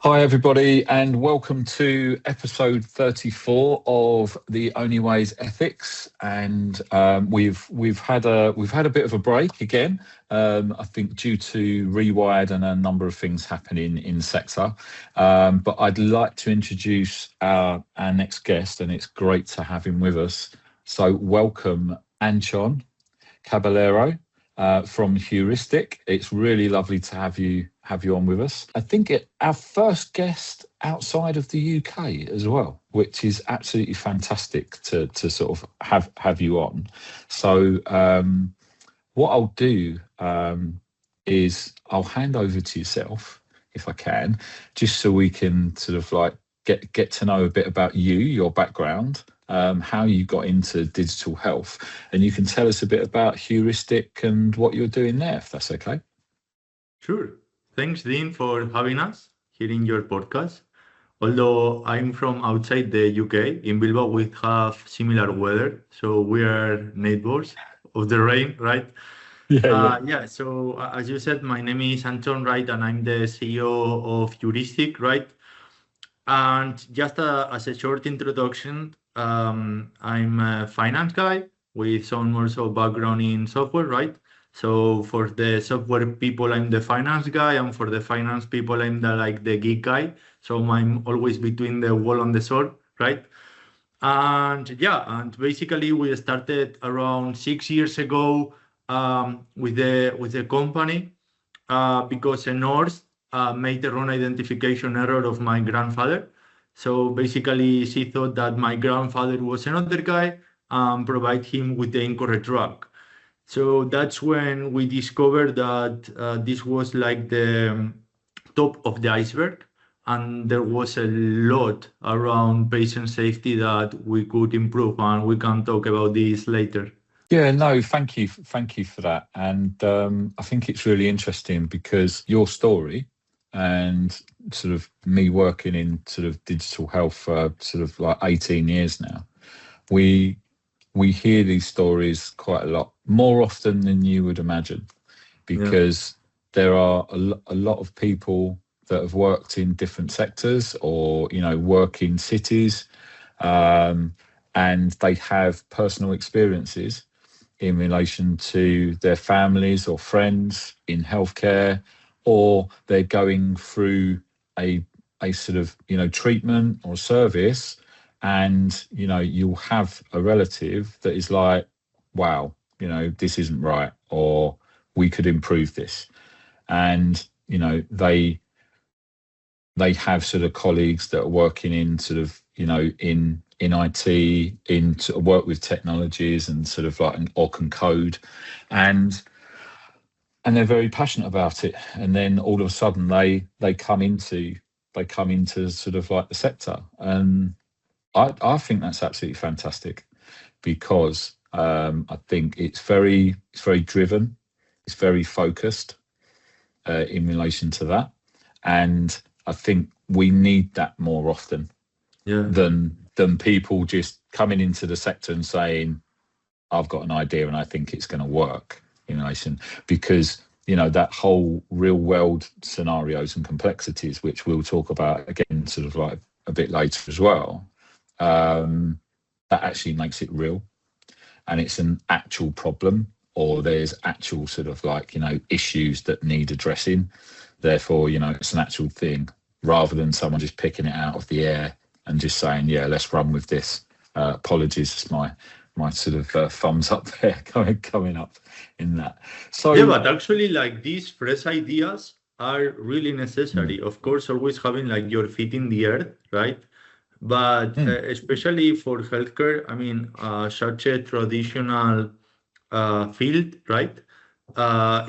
Hi everybody, and welcome to episode 34 of The Only Way is Ethics. And we've had a bit of a break again. I think due to Rewired and a number of things happening in the sector. But I'd like to introduce our next guest, and it's great to have him with us. So welcome, Antxon Caballero from Heuristik. It's really lovely to have you on with us. I think our first guest outside of the UK as well, which is absolutely fantastic to sort of have you on. So what I'll do is I'll hand over to yourself, if I can, just so we can sort of like get to know a bit about you, your background, how you got into digital health, and you can tell us a bit about Heuristik and what you're doing there, if that's okay. Sure. Thanks, Dean, for having us here in your podcast. Although I'm from outside the UK, in Bilbao we have similar weather, so we are neighbors of the rain, right? Yeah. So as you said, my name is Antxon, right, and I'm the CEO of Heuristik, right? And just as a short introduction, I'm a finance guy with some also background in software, right? So for the software people, I'm the finance guy, and for the finance people, I'm the geek guy. So I'm always between the wall and the sword, right? And basically we started around 6 years ago with the company because a nurse made the wrong identification error of my grandfather. So basically, she thought that my grandfather was another guy and provide him with the incorrect drug. So that's when we discovered that this was like the top of the iceberg, and there was a lot around patient safety that we could improve, and we can talk about this later. Yeah, no, thank you for that. And I think it's really interesting because your story and sort of me working in sort of digital health for sort of like 18 years now, we hear these stories quite a lot, more often than you would imagine, because there are a lot of people that have worked in different sectors or, work in cities, and they have personal experiences in relation to their families or friends in healthcare, or they're going through a sort of, treatment or service, and, you'll have a relative that is like, wow, this isn't right, or we could improve this. And, they have sort of colleagues that are working in sort of, in IT, in sort of work with technologies and sort of like or can code, and they're very passionate about it. And then all of a sudden they come into sort of like the sector, and I think that's absolutely fantastic because I think it's very driven, it's very focused in relation to that, and I think we need that more often than people just coming into the sector and saying, I've got an idea and I think it's going to work in relation, because that whole real world scenarios and complexities, which we'll talk about again sort of like a bit later as well, that actually makes it real, and it's an actual problem, or there's actual sort of like issues that need addressing. Therefore, it's an actual thing, rather than someone just picking it out of the air and just saying, yeah, let's run with this. Apologies, it's my sort of thumbs up there coming up in that. So yeah, but actually like these fresh ideas are really necessary. Of course, always having like your feet in the earth, right? But especially for healthcare, I mean, such a traditional field, right?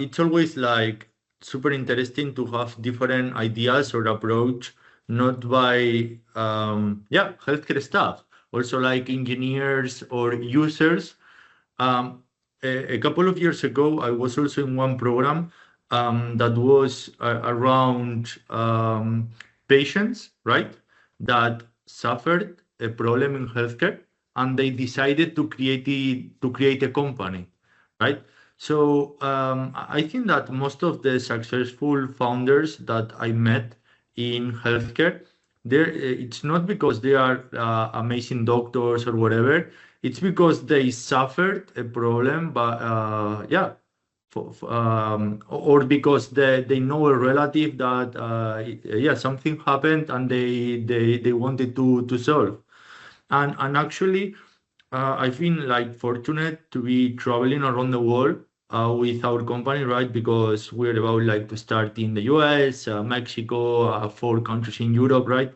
It's always like super interesting to have different ideas or approach, not by healthcare staff, also like engineers or users. A couple of years ago, I was also in one program that was around patients, right, that suffered a problem in healthcare, and they decided to create a company, right? So I think that most of the successful founders that I met in healthcare, it's not because they are amazing doctors or whatever. It's because they suffered a problem, but or because they know a relative that something happened and they wanted to solve. And actually, I've been like fortunate to be traveling around the world with our company, right? Because we're about like to start in the US, Mexico, 4 countries in Europe, right?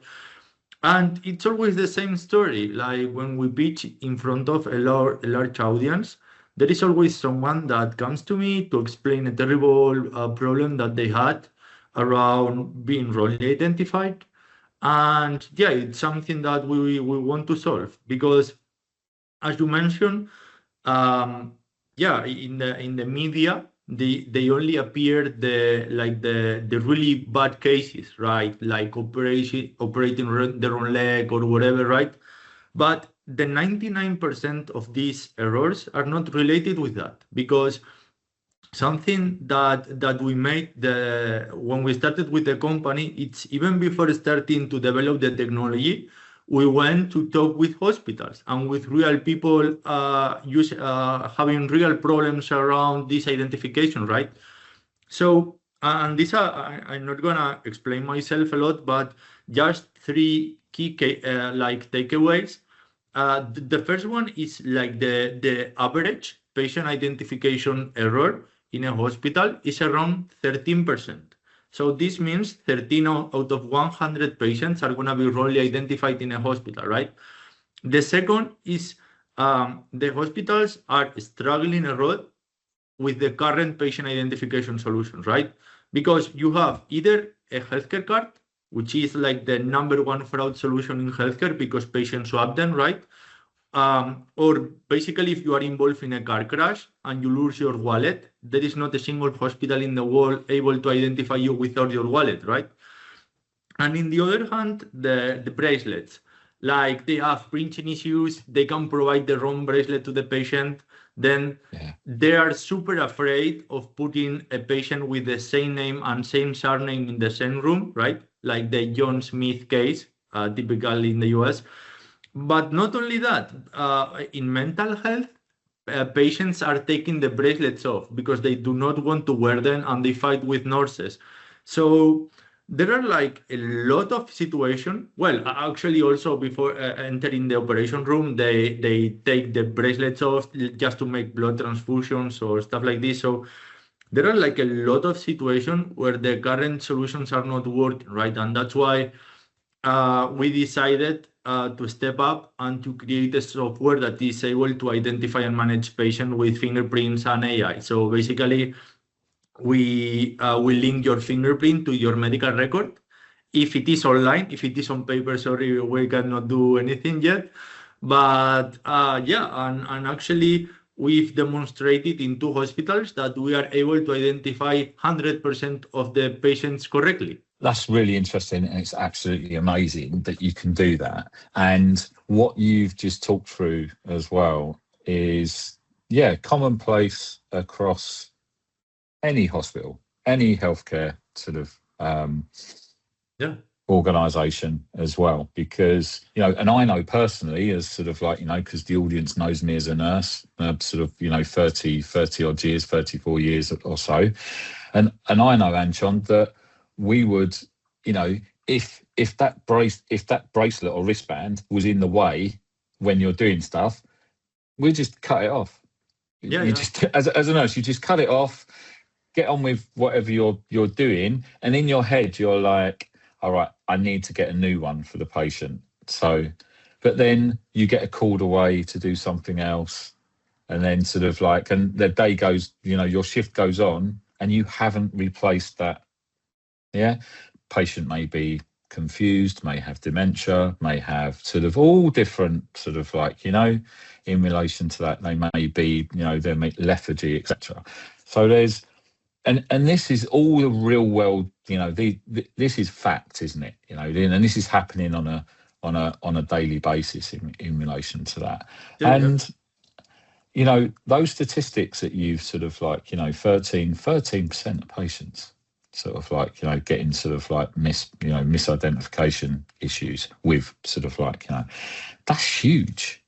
And it's always the same story. Like when we pitch in front of a large audience, there is always someone that comes to me to explain a terrible problem that they had around being wrongly identified. And yeah, it's something that we want to solve because, as you mentioned, um, yeah, in the media, they only appear the really bad cases, right? Like operating the wrong leg or whatever, right? But the 99% of these errors are not related with that because something that we made when we started with the company, it's even before starting to develop the technology, we went to talk with hospitals and with real people having real problems around this identification, right? So, and this I'm not gonna explain myself a lot, but just three key like takeaways. The first one is like the average patient identification error in a hospital is around 13%. So this means 13 out of 100 patients are gonna be wrongly identified in a hospital, right? The second is the hospitals are struggling a lot with the current patient identification solutions, right? Because you have either a healthcare card, which is like the number one fraud solution in healthcare because patients swap them, right? Or basically, if you are involved in a car crash and you lose your wallet, there is not a single hospital in the world able to identify you without your wallet, right? And in the other hand, the bracelets, like they have printing issues, they can provide the wrong bracelet to the patient. Then they are super afraid of putting a patient with the same name and same surname in the same room, right? Like the John Smith case, typical in the US. But not only that, in mental health, patients are taking the bracelets off because they do not want to wear them and they fight with nurses. So there are like a lot of situations. Well, actually, also before entering the operation room, they take the bracelets off just to make blood transfusions or stuff like this. So there are like a lot of situations where the current solutions are not working, right? And that's why we decided to step up and to create a software that is able to identify and manage patients with fingerprints and AI. So basically, we link your fingerprint to your medical record. If it is online, if it is on paper, sorry, we cannot do anything yet. But and actually, we've demonstrated in 2 hospitals that we are able to identify 100% of the patients correctly. That's really interesting, and it's absolutely amazing that you can do that. And what you've just talked through as well is, commonplace across any hospital, any healthcare sort of organization as well. Because, and I know personally as sort of like, because the audience knows me as a nurse, sort of, 30 odd years, 34 years or so. And I know, Antxon, that we would, if that bracelet or wristband was in the way when you're doing stuff, we just cut it off. Just as a nurse, you just cut it off, get on with whatever you're doing, and in your head you're like, all right, I need to get a new one for the patient. So, but then you get called away to do something else, and then sort of like, and the day goes, your shift goes on, and you haven't replaced that. Yeah. Patient may be confused, may have dementia, may have sort of all different sort of like, in relation to that, they may be, they may lethargy, etc. So there's, and this is all the real world, this is fact, isn't it? And this is happening on a daily basis in relation to that. And those statistics that you've sort of like, 13% of patients. sort of like, getting sort of like misidentification issues with sort of like, that's huge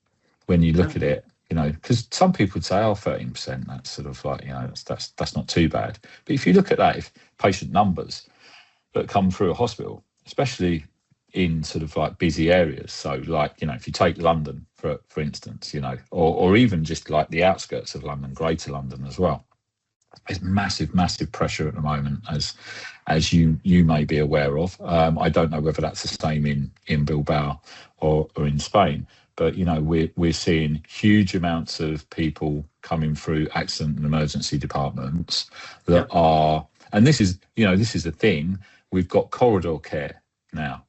when you look at it, because some people would say, 13%, that's sort of like, that's not too bad. But if you look at that, if patient numbers that come through a hospital, especially in sort of like busy areas, so like, if you take London, for instance, or even just like the outskirts of London, Greater London as well, there's massive pressure at the moment, as you may be aware of. I don't know whether that's the same in Bilbao or in Spain, but we're seeing huge amounts of people coming through accident and emergency departments that are, and this is a thing. We've got corridor care now.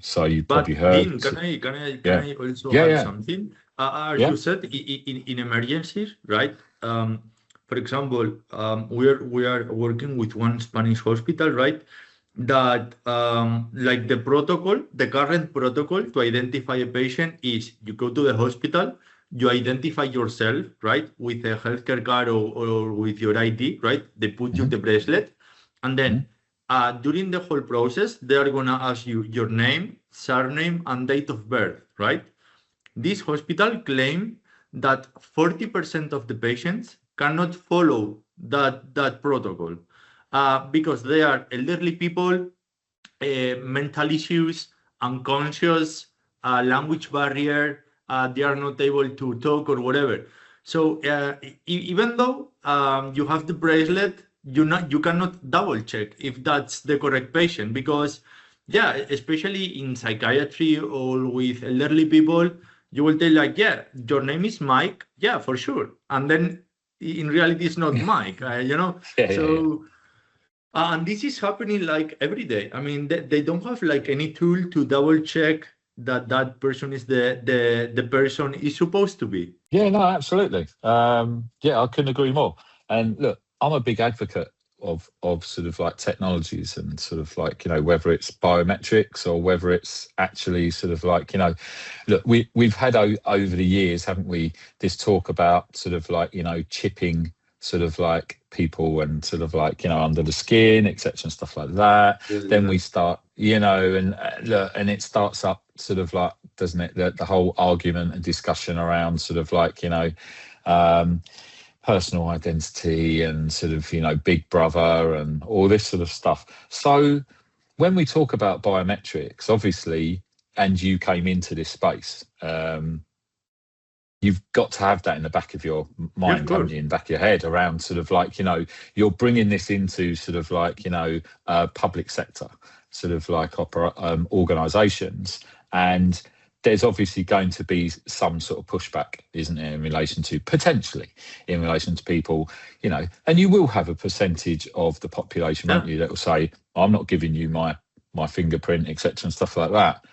So you've probably heard. Dean, can I also add something? As you said, in emergencies, right? For example, we are working with one Spanish hospital, right? That like the current protocol to identify a patient is you go to the hospital, you identify yourself, right, with a healthcare card or with your ID, right? They put you the bracelet, and then during the whole process, they are gonna ask you your name, surname, and date of birth, right? This hospital claim that 40% of the patients cannot follow that protocol because they are elderly people, mental issues, unconscious, language barrier, they are not able to talk or whatever. So even though you have the bracelet, you cannot double check if that's the correct patient, because especially in psychiatry or with elderly people, you will tell like, your name is Mike, for sure, and then in reality it's not Mike, and this is happening like every day. I mean, they don't have like any tool to double check that person is the person is supposed to be. Yeah, no, absolutely. I couldn't agree more. And look, I'm a big advocate of sort of like technologies and sort of like, whether it's biometrics or whether it's actually sort of like, look, we've had over the years, haven't we, this talk about sort of like, chipping sort of like people and sort of like, under the skin, etc. and stuff like that. Then we start, and look, and it starts up sort of like, doesn't it, the whole argument and discussion around sort of like, personal identity and sort of, Big Brother and all this sort of stuff. So when we talk about biometrics, obviously, and you came into this space, you've got to have that in the back of your mind, haven't you, in the back of your head, around sort of like, you're bringing this into sort of like, public sector, sort of like organisations, and there's obviously going to be some sort of pushback, isn't there, in relation to people, and you will have a percentage of the population, won't you, that will say, I'm not giving you my fingerprint, etc. and stuff like that.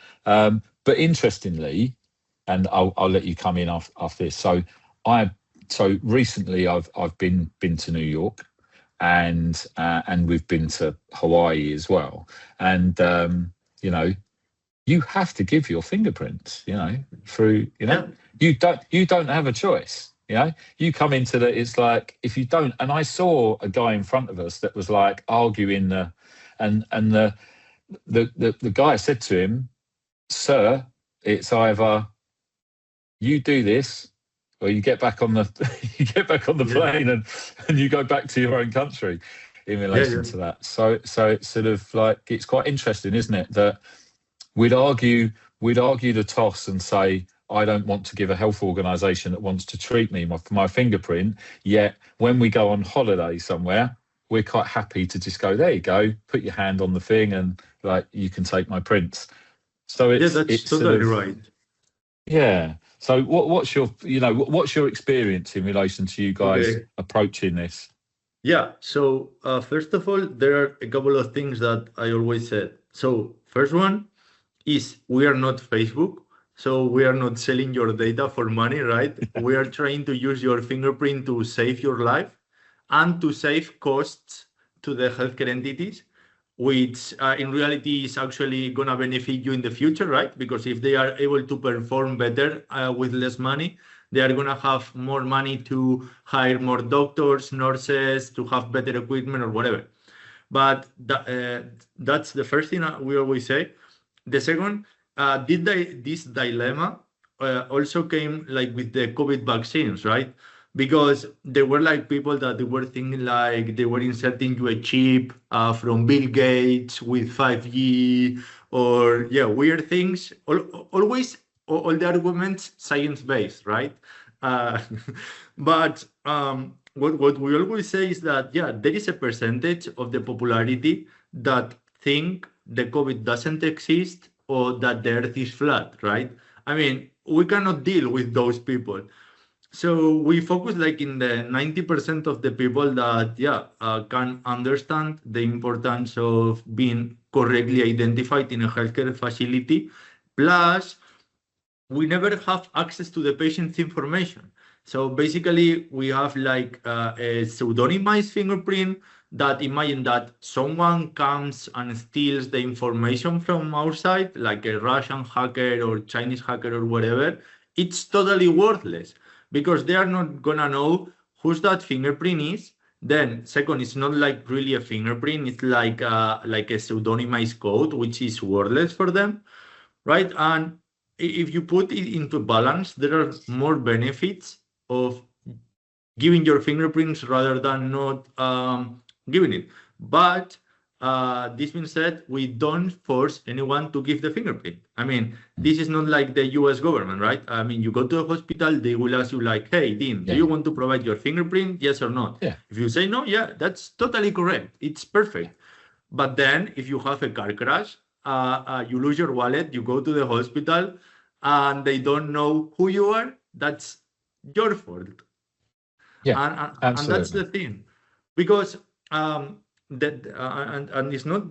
But interestingly, and I'll let you come in after this. So recently I've been to New York, and we've been to Hawaii as well, and you have to give your fingerprints, through, you don't have a choice. You come into it's like, if you don't, and I saw a guy in front of us that was like arguing and the guy said to him, sir, it's either you do this or you get back on the plane and you go back to your own country in relation to that. So it's sort of like, it's quite interesting, isn't it, that we'd argue the toss and say, I don't want to give a health organisation that wants to treat me for my fingerprint, yet when we go on holiday somewhere, we're quite happy to just go, there you go, put your hand on the thing and like, you can take my prints. So that's totally sort of, right. Yeah. So what's your experience in relation to you guys approaching this? Yeah. So first of all, there are a couple of things that I always said. So first one is, we are not Facebook. So we are not selling your data for money, right? We are trying to use your fingerprint to save your life and to save costs to the healthcare entities, which in reality is actually going to benefit you in the future, right? Because if they are able to perform better with less money, they are going to have more money to hire more doctors, nurses, to have better equipment or whatever. But that's the first thing we always say. The second, this dilemma also came like with the COVID vaccines, right? Because there were like people that they were thinking like they were inserting you a chip from Bill Gates with 5G or yeah, weird things. Always all the arguments science-based, right? Uh, but what we always say is that yeah, there is a percentage of the popularity that think the COVID doesn't exist or that the Earth is flat, right? I mean, we cannot deal with those people. So we focus like in the 90% of the people that can understand the importance of being correctly identified in a healthcare facility. Plus, we never have access to the patient's information. So basically, we have like a pseudonymized fingerprint that imagine that someone comes and steals the information from our side, like a Russian hacker or Chinese hacker or whatever. It's totally worthless because they are not gonna know whose that fingerprint is. Then, second, it's not like really a fingerprint; it's like a pseudonymized code, which is worthless for them, right? And if you put it into balance, there are more benefits of giving your fingerprints rather than not giving it. But this being said, we don't force anyone to give the fingerprint. I mean, this is not like the US government, right? I mean, you go to a hospital, they will ask you like, hey, Dean, do you want to provide your fingerprint? Yes or no? Yeah. If you say no, yeah, that's totally correct. It's perfect. But then if you have a car crash, you lose your wallet, you go to the hospital, and they don't know who you are, that's your fault. Yeah, And that's the thing. Because and it's not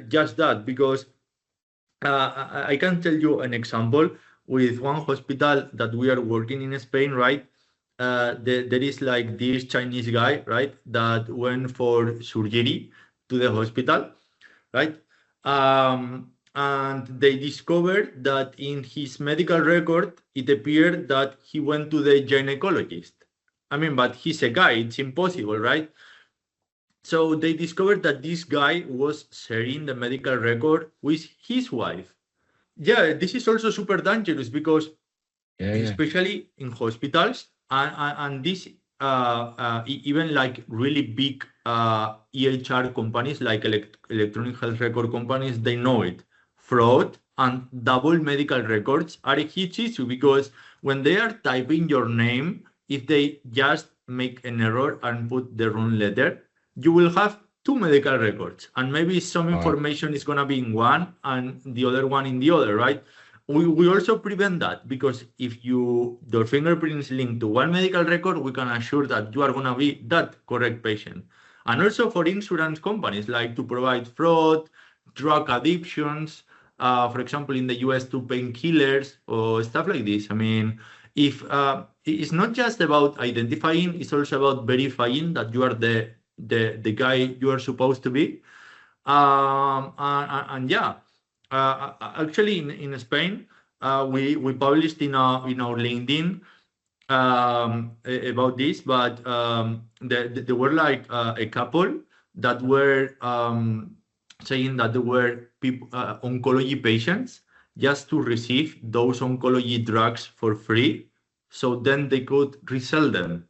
just that, because I can tell you an example with one hospital that we are working in Spain, right? There is like this Chinese guy, right, that went for surgery to the hospital, right? And they discovered that in his medical record, it appeared that he went to the gynecologist. I mean, but he's a guy, it's impossible, right? So they discovered that this guy was sharing the medical record with his wife. Yeah, this is also super dangerous because, especially in hospitals, and this even like really big EHR companies like electronic health record companies, they know it. Fraud and double medical records are a huge issue because when they are typing your name, if they just make an error and put the wrong letter, you will have two medical records, and maybe some information is going to be in one and the other one in the other, right? We also prevent that because if your fingerprint is linked to one medical record, we can assure that you are going to be that correct patient. And also for insurance companies, like to provide fraud, drug addictions, for example, in the US, to painkillers or stuff like this. I mean, if it's not just about identifying, it's also about verifying that you are the guy you are supposed to be. And yeah. Actually, in Spain, we published in our LinkedIn about this, but there were like a couple that were saying that there were people, oncology patients, just to receive those oncology drugs for free, so then they could resell them.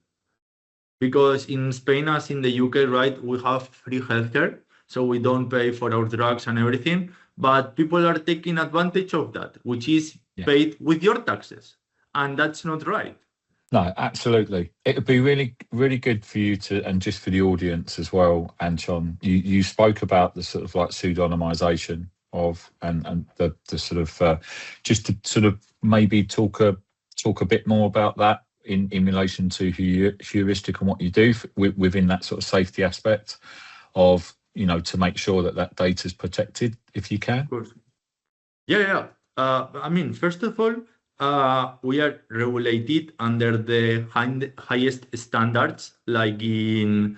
Because in Spain, as in the UK, right, we have free healthcare, so we don't pay for our drugs and everything. But people are taking advantage of that, which is paid with your taxes. And that's not right. No, absolutely. It would be really, really good for you to, and just for the audience as well, Antxon, you spoke about the sort of like pseudonymization of, and the sort of, just to sort of maybe talk a bit more about that in relation to heuristic and what you do within that sort of safety aspect of, to make sure that data is protected, if you can. Of course. Yeah. I mean, first of all, we are regulated under the highest standards, like in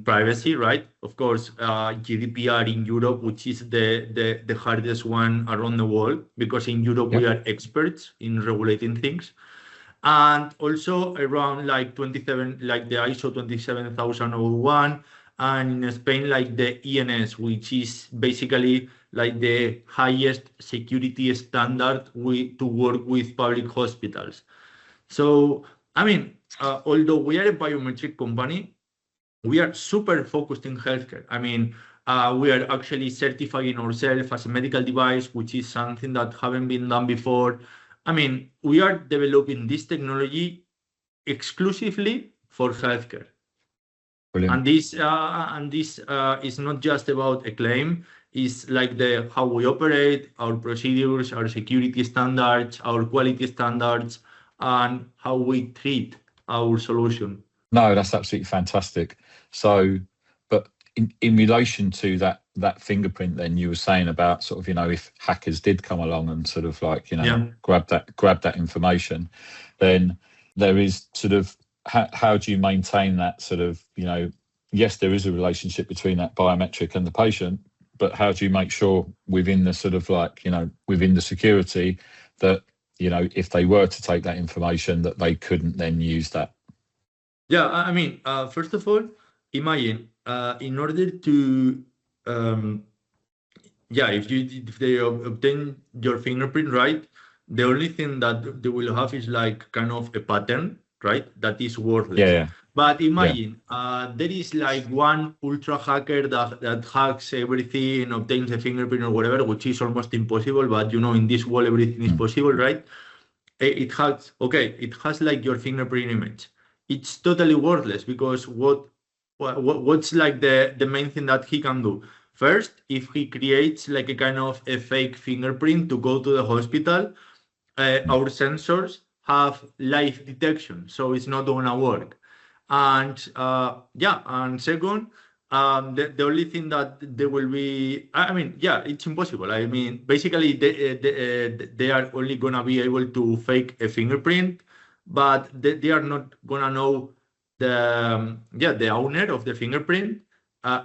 privacy, right? Of course, GDPR in Europe, which is the hardest one around the world, because in Europe we are experts in regulating things. And also around like 27, like the ISO 27001, and in Spain, like the ENS, which is basically like the highest security standard to work with public hospitals. So, I mean, although we are a biometric company, we are super focused in healthcare. I mean, we are actually certifying ourselves as a medical device, which is something that haven't been done before. I mean, we are developing this technology exclusively for healthcare. Brilliant. And this is not just about a claim. It's like the how we operate, our procedures, our security standards, our quality standards, and how we treat our solution. No, that's absolutely fantastic. So, but in relation to that fingerprint, then you were saying about sort of, you know, if hackers did come along and sort of like, you know, Yeah. grab that information, then there is sort of how do you maintain that sort of, you know, yes, there is a relationship between that biometric and the patient, but how do you make sure within the sort of like, you know, within the security that, you know, if they were to take that information, that they couldn't then use that? Yeah, I mean, first of all, imagine in order to, yeah, if they obtain your fingerprint, right, the only thing that they will have is like kind of a pattern, right, that is worthless. Yeah. But imagine there is like one ultra hacker that hacks everything, obtains a fingerprint or whatever, which is almost impossible. But you know, in this world, everything is possible, right? It has like your fingerprint image. It's totally worthless because what's like the main thing that he can do? First, if he creates like a kind of a fake fingerprint to go to the hospital, our sensors have live detection, so it's not gonna work. And and second, the only thing that there will be, I mean, yeah, it's impossible. I mean, basically, they are only gonna be able to fake a fingerprint, but they are not gonna know the owner of the fingerprint.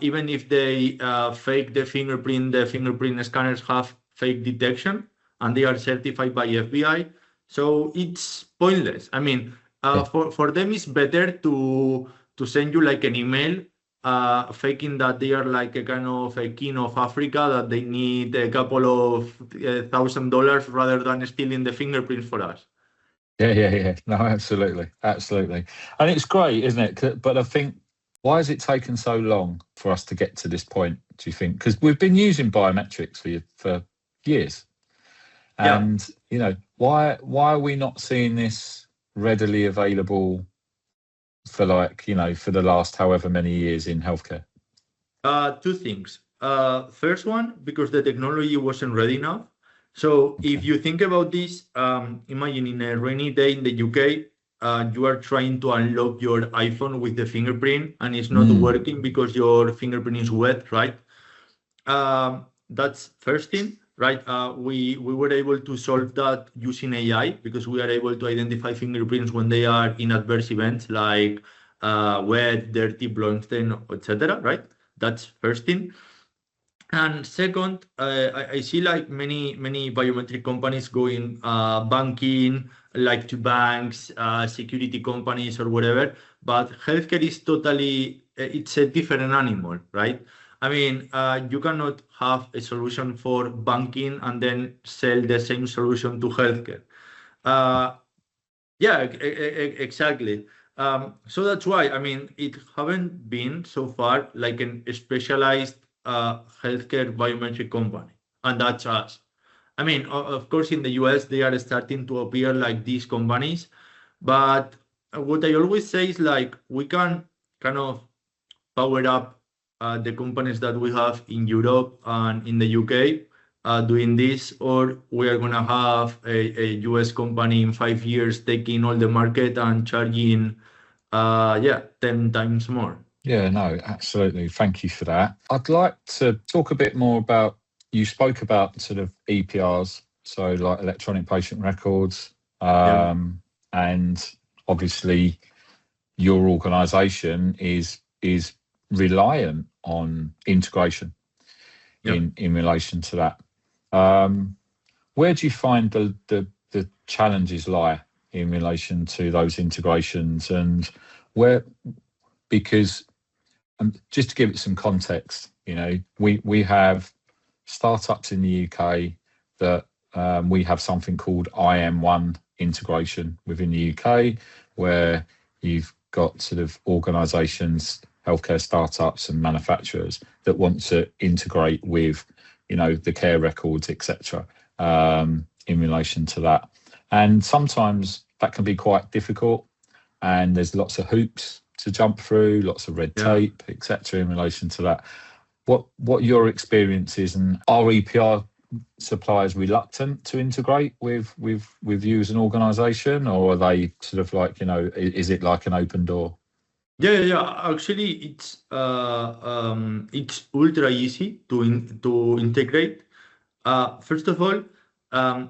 Even if they fake the fingerprint scanners have fake detection, and they are certified by FBI. So it's pointless. I mean, for them, it's better to send you like an email faking that they are like a kind of a king of Africa, that they need a couple of $1,000 rather than stealing the fingerprints for us. Yeah. No, absolutely. And it's great, isn't it? But I think, why has it taken so long for us to get to this point, do you think? Because we've been using biometrics for years. And, you know, why are we not seeing this readily available for like, you know, for the last however many years in healthcare? Two things. First one, because the technology wasn't ready enough. So if you think about this, imagine in a rainy day in the UK, you are trying to unlock your iPhone with the fingerprint and it's not working because your fingerprint is wet, right? That's first thing, right? We were able to solve that using AI because we are able to identify fingerprints when they are in adverse events like wet, dirty, blood stain, etc. Right? That's first thing. And second, I see like many biometric companies going banking, like to banks, security companies or whatever. But healthcare is totally, it's a different animal, right? I mean, you cannot have a solution for banking and then sell the same solution to healthcare. Exactly. So that's why, I mean, it haven't been so far like a specialized healthcare biometric company, and that's us. I mean, of course, in the US, they are starting to appear like these companies, but what I always say is like we can kind of power up the companies that we have in Europe and in the UK doing this, or we are going to have a US company in 5 years taking all the market and charging 10 times more. Yeah, no, absolutely. Thank you for that. I'd like to talk a bit more about, you spoke about sort of EPRs, so like electronic patient records, and obviously your organisation is reliant on integration in relation to that. Where do you find the challenges lie in relation to those integrations, and where, because and just to give it some context, we have startups in the UK that we have something called IM1 integration within the UK, where you've got sort of organisations, healthcare startups and manufacturers that want to integrate with, the care records, etc., in relation to that. And sometimes that can be quite difficult, and there's lots of hoops to jump through, lots of red tape, etc., in relation to that. What your experience is, and are EPR suppliers reluctant to integrate with you as an organisation, or are they sort of like, is it like an open door? Yeah. Actually, it's ultra easy to integrate. First of all,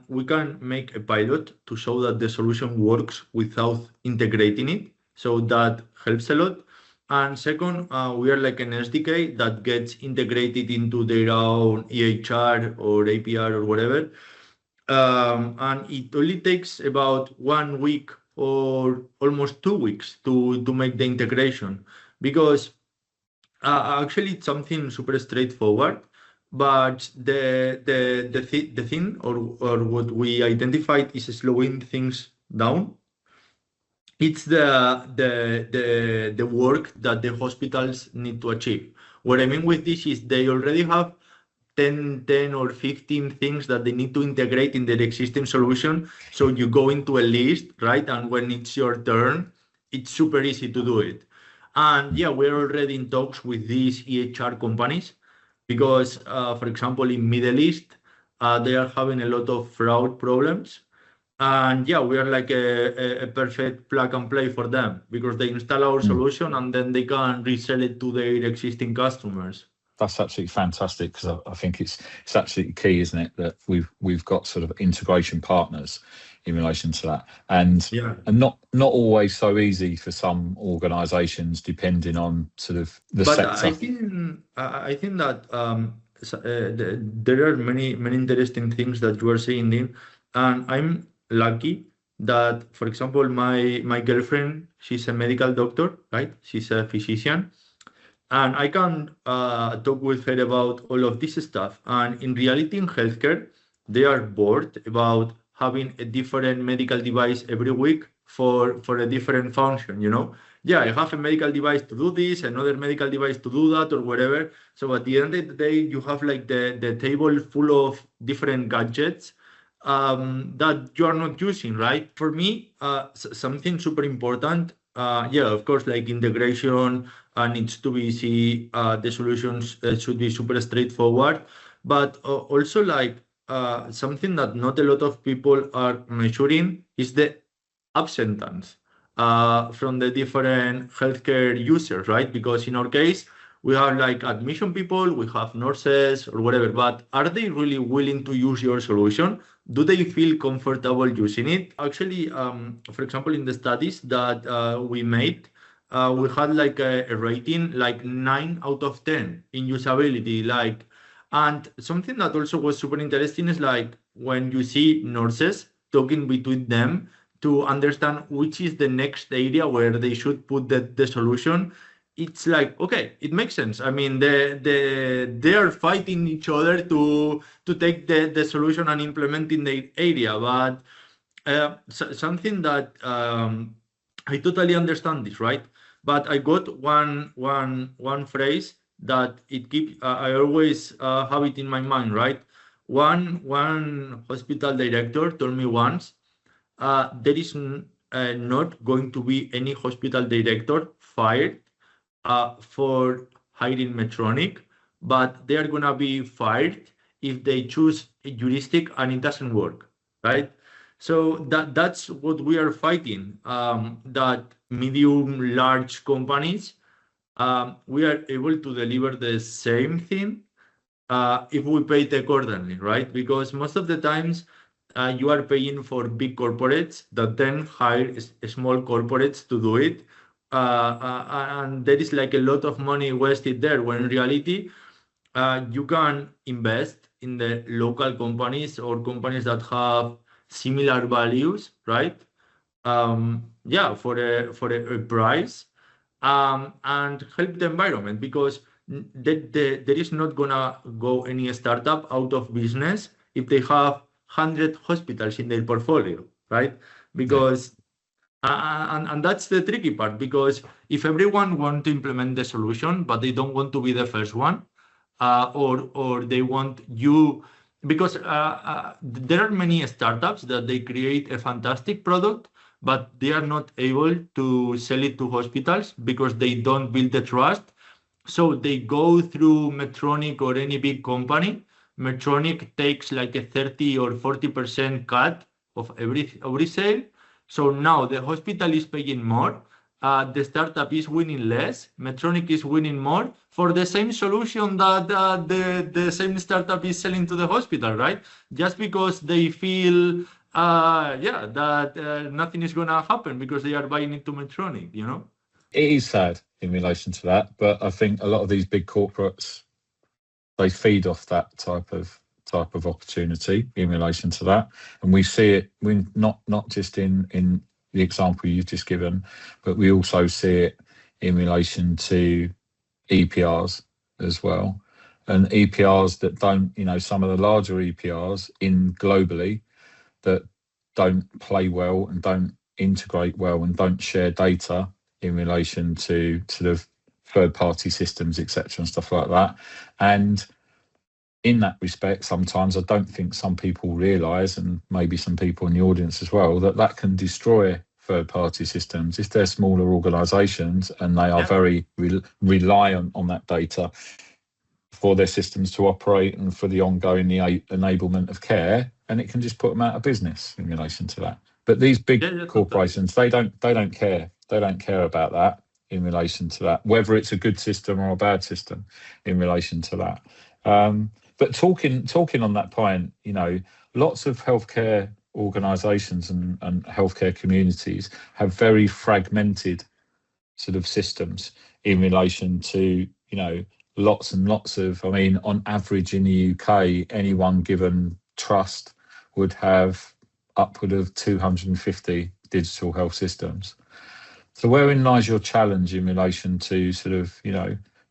we can make a pilot to show that the solution works without integrating it, so that helps a lot. And second, we are like an SDK that gets integrated into their own EHR or APR or whatever. And it only takes about 1 week or almost 2 weeks to make the integration, because actually it's something super straightforward. But the thing or what we identified is slowing things down. It's the work that the hospitals need to achieve. What I mean with this is they already have 10 or 15 things that they need to integrate in their existing solution. So you go into a list, right? And when it's your turn, it's super easy to do it. And yeah, we're already in talks with these EHR companies because, for example, in Middle East, they are having a lot of fraud problems. And yeah, we are like a perfect plug and play for them, because they install our solution and then they can resell it to their existing customers. That's absolutely fantastic, because I think it's absolutely key, isn't it, that we've got sort of integration partners in relation to that, and not always so easy for some organisations, depending on sort of the sector. I think that there are many interesting things that you are saying, Dean, and I'm lucky that, for example, my girlfriend, she's a medical doctor, right? She's a physician. And I can talk with her about all of this stuff. And in reality, in healthcare, they are bored about having a different medical device every week for a different function, Yeah, I have a medical device to do this, another medical device to do that, or whatever. So at the end of the day, you have like the table full of different gadgets that you are not using, right? For me, something super important, of course, like integration needs to be easy. The solutions should be super straightforward, but also like something that not a lot of people are measuring is the absentance from the different healthcare users, right? Because in our case, we have like admission people, we have nurses or whatever, but are they really willing to use your solution? Do they feel comfortable using it? Actually, for example, in the studies that we made, we had like a rating like 9 out of 10 in usability. And something that also was super interesting is like when you see nurses talking between them to understand which is the next area where they should put the solution. It's like, okay, it makes sense. I mean, they are fighting each other to take the solution and implement in their area. But something that I totally understand this, right? But I got one phrase that I always have it in my mind, right? One hospital director told me once, there is not going to be any hospital director fired for hiring Medtronic, but they are going to be fired if they choose a heuristic and it doesn't work, right? So that's what we are fighting, that medium, large companies, we are able to deliver the same thing if we pay it accordingly, right? Because most of the times you are paying for big corporates that then hire small corporates to do it. And there is like a lot of money wasted there, when in reality, you can invest in the local companies or companies that have similar values, right? For a price. and help the environment, because there is not gonna go any startup out of business if they have 100 hospitals in their portfolio, right? Yeah. Because and that's the tricky part, because if everyone want to implement the solution, but they don't want to be the first one, or they want you, because there are many startups that they create a fantastic product, but they are not able to sell it to hospitals because they don't build the trust. So they go through Medtronic or any big company. Medtronic takes like a 30 or 40% cut of every sale. So now the hospital is paying more. The startup is winning less. Medtronic is winning more for the same solution that the same startup is selling to the hospital, right? Just because they feel, that nothing is going to happen because they are buying into Medtronic, you know? It is sad in relation to that, but I think a lot of these big corporates, they feed off that type of opportunity in relation to that, and we see it. We not just in the example you've just given, but we also see it in relation to EPRs as well, and EPRs that don't, some of the larger EPRs in globally that don't play well and don't integrate well and don't share data in relation to sort of third-party systems, etc., and stuff like that. And in that respect, sometimes I don't think some people realise, and maybe some people in the audience as well, that can destroy third-party systems if they're smaller organisations and they are Yeah. very reliant on that data for their systems to operate and for the ongoing enablement of care, and it can just put them out of business in relation to that. But these big Yeah, totally. corporations, they don't care. They don't care about that in relation to that, whether it's a good system or a bad system in relation to that. But talking on that point, lots of healthcare organisations and healthcare communities have very fragmented sort of systems in relation to, lots and lots of, on average in the UK, any one given trust would have upward of 250 digital health systems. So wherein lies your challenge in relation to sort of,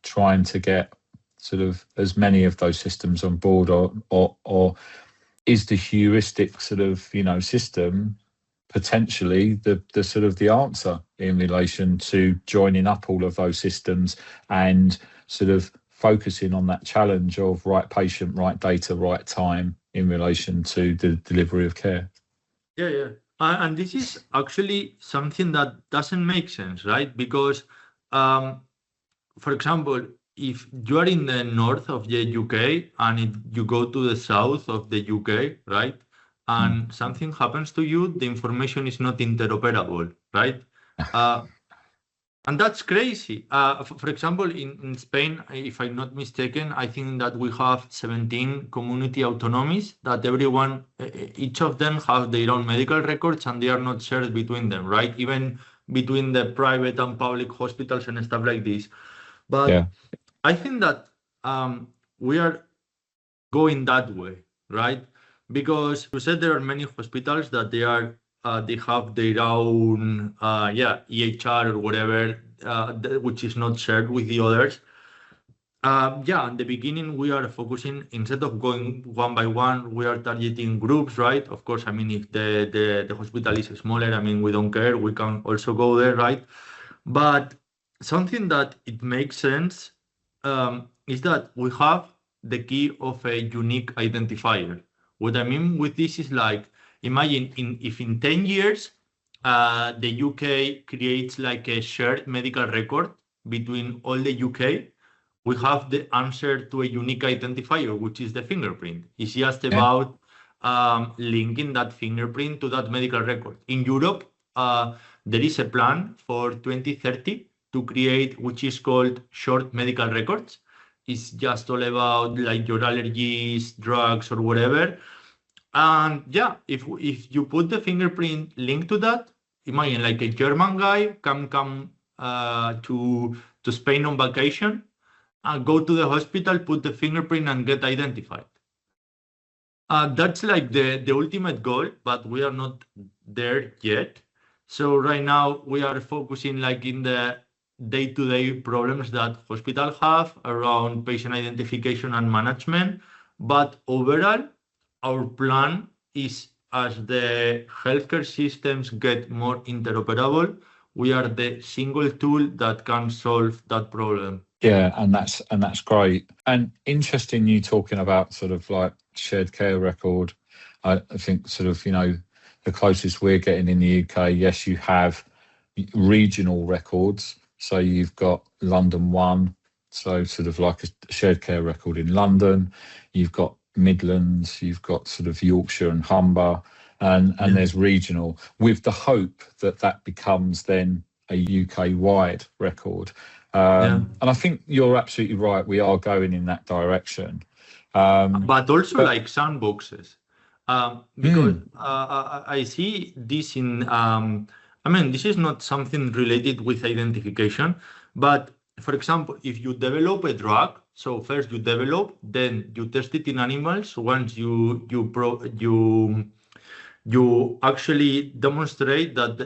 trying to get sort of as many of those systems on board, or is the heuristic sort of, system potentially the sort of the answer in relation to joining up all of those systems and sort of focusing on that challenge of right patient, right data, right time in relation to the delivery of care? Yeah. And this is actually something that doesn't make sense, right? Because, for example, if you are in the north of the UK and you go to the south of the UK, right? And something happens to you, the information is not interoperable, right? And that's crazy. For example, in Spain, if I'm not mistaken, I think that we have 17 community autonomies that each of them have their own medical records and they are not shared between them, right? Even between the private and public hospitals and stuff like this. But Yeah. I think that we are going that way, right? Because you said there are many hospitals that they have their own EHR or whatever, which is not shared with the others. In the beginning, we are focusing, instead of going one by one, we are targeting groups, right? Of course, if the hospital is smaller, we don't care. We can also go there, right? But something that it makes sense is that we have the key of a unique identifier. What I mean with this is like, imagine if in 10 years, the UK creates like a shared medical record between all the UK, we have the answer to a unique identifier, which is the fingerprint. It's just about linking that fingerprint to that medical record. In Europe, there is a plan for 2030 to create, which is called short medical records. It's just all about like your allergies, drugs, or whatever. And if you put the fingerprint link to that, imagine like a German guy can come to Spain on vacation and go to the hospital, put the fingerprint, and get identified. That's like the ultimate goal, but we are not there yet. So right now we are focusing like in the day-to-day problems that hospitals have around patient identification and management. But overall, our plan is, as the healthcare systems get more interoperable, we are the single tool that can solve that problem. Yeah, and that's great. And interesting you talking about sort of like shared care record. I think sort of, the closest we're getting in the UK, yes, you have regional records. So you've got London One, so sort of like a shared care record in London. You've got Midlands, you've got sort of Yorkshire and Humber, and Yeah. there's regional, with the hope that that becomes then a UK-wide record. Yeah. And I think you're absolutely right. We are going in that direction. But also But like sandboxes, because I see this in, I mean, this is not something related with identification, but for example, if you develop a drug, so first you develop, then you test it in animals. Once you actually demonstrate that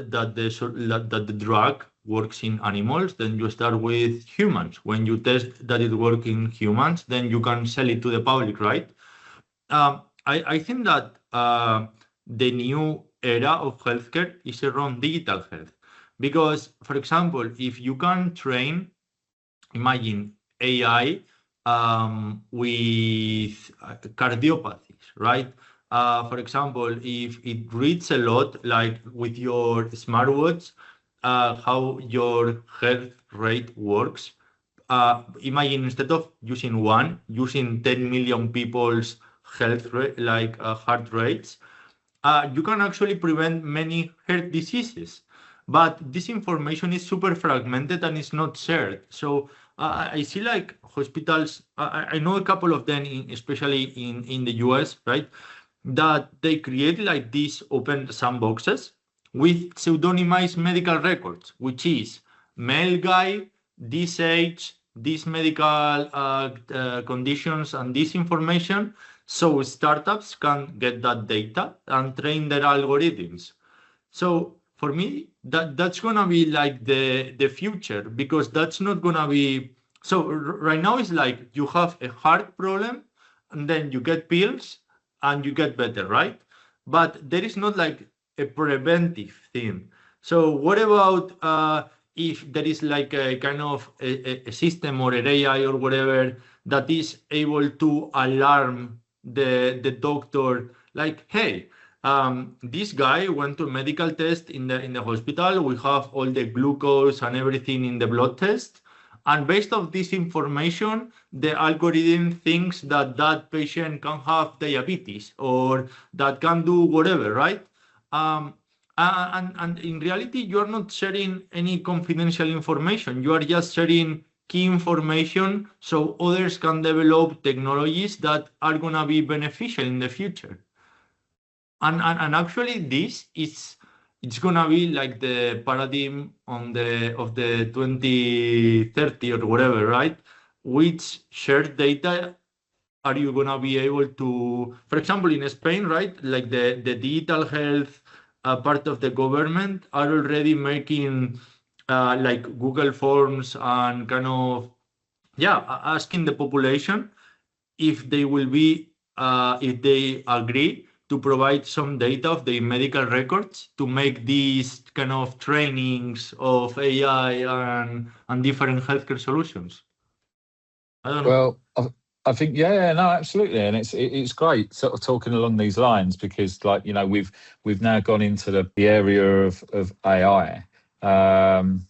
the drug works in animals, then you start with humans. When you test that it works in humans, then you can sell it to the public, right? I think that the new era of healthcare is around digital health. Because, for example, if you can train, imagine AI with cardiopathies, right? For example, if it reads a lot, like with your smartwatch, how your heart rate works. Imagine instead of using one, using 10 million people's health rate, like heart rates, you can actually prevent many heart diseases. But this information is super fragmented and is not shared. So I see like hospitals, I know a couple of them, especially in the US, right? That they create like these open sandboxes with pseudonymized medical records, which is male guy, this age, these medical conditions, and this information. So startups can get that data and train their algorithms. So for me, that's gonna be like the future, because that's not gonna be. So right now it's like you have a heart problem, and then you get pills and you get better, right? But there is not like a preventive thing. So what about if there is like a kind of a system or an AI or whatever that is able to alarm the doctor, like, hey, this guy went to a medical test in the hospital. We have all the glucose and everything in the blood test. And based on this information, the algorithm thinks that that patient can have diabetes or that can do whatever, right? Um, and in reality, you are not sharing any confidential information. You are just sharing key information so others can develop technologies that are going to be beneficial in the future. And actually this is, it's gonna be like the paradigm on the of the 2030 or whatever, right? Which shared data are you gonna be able to, for example, in Spain, right? Like the digital health part of the government are already making like Google Forms and kind of, yeah, asking the population if they will be if they agree to provide some data of the medical records to make these kind of trainings of AI and different healthcare solutions. I don't know. Well, I think yeah, no, absolutely, and it's great sort of talking along these lines because, like, we've now gone into the area of AI, and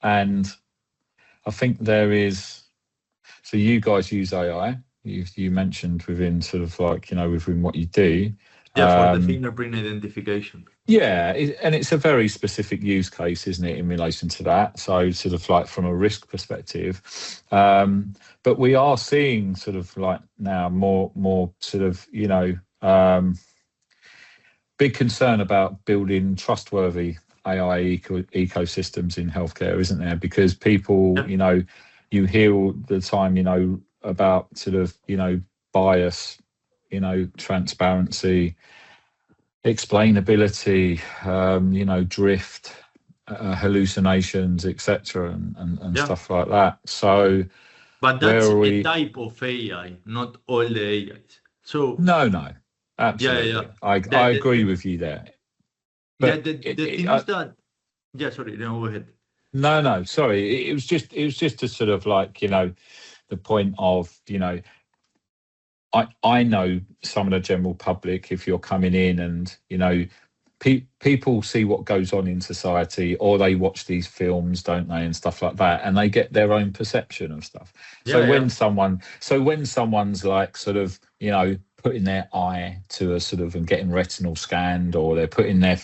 I think there is. So you guys use AI. You mentioned within sort of like within what you do. Yeah, for the fingerprint identification. Yeah, and it's a very specific use case, isn't it, in relation to that? So sort of like from a risk perspective, but we are seeing sort of like now more sort of big concern about building trustworthy AI ecosystems in healthcare, isn't there? Because people, Yeah. You hear all the time, about sort of bias, transparency, explainability, drift, hallucinations, etc., and Yeah. stuff like that. So But where that's are a we? type of AI, not all the AIs. So No, yeah, yeah. absolutely. The, I the, agree the, with you there. yeah, But the thing is that, yeah, sorry, no, go ahead. no, sorry. It was just a sort of like, the point of, I know some of the general public, if you're coming in and, people see what goes on in society, or they watch these films, don't they, and stuff like that, and they get their own perception of stuff. Yeah, yeah. So when someone's like sort of, putting their eye to a sort of and getting retinal scanned, or they're putting their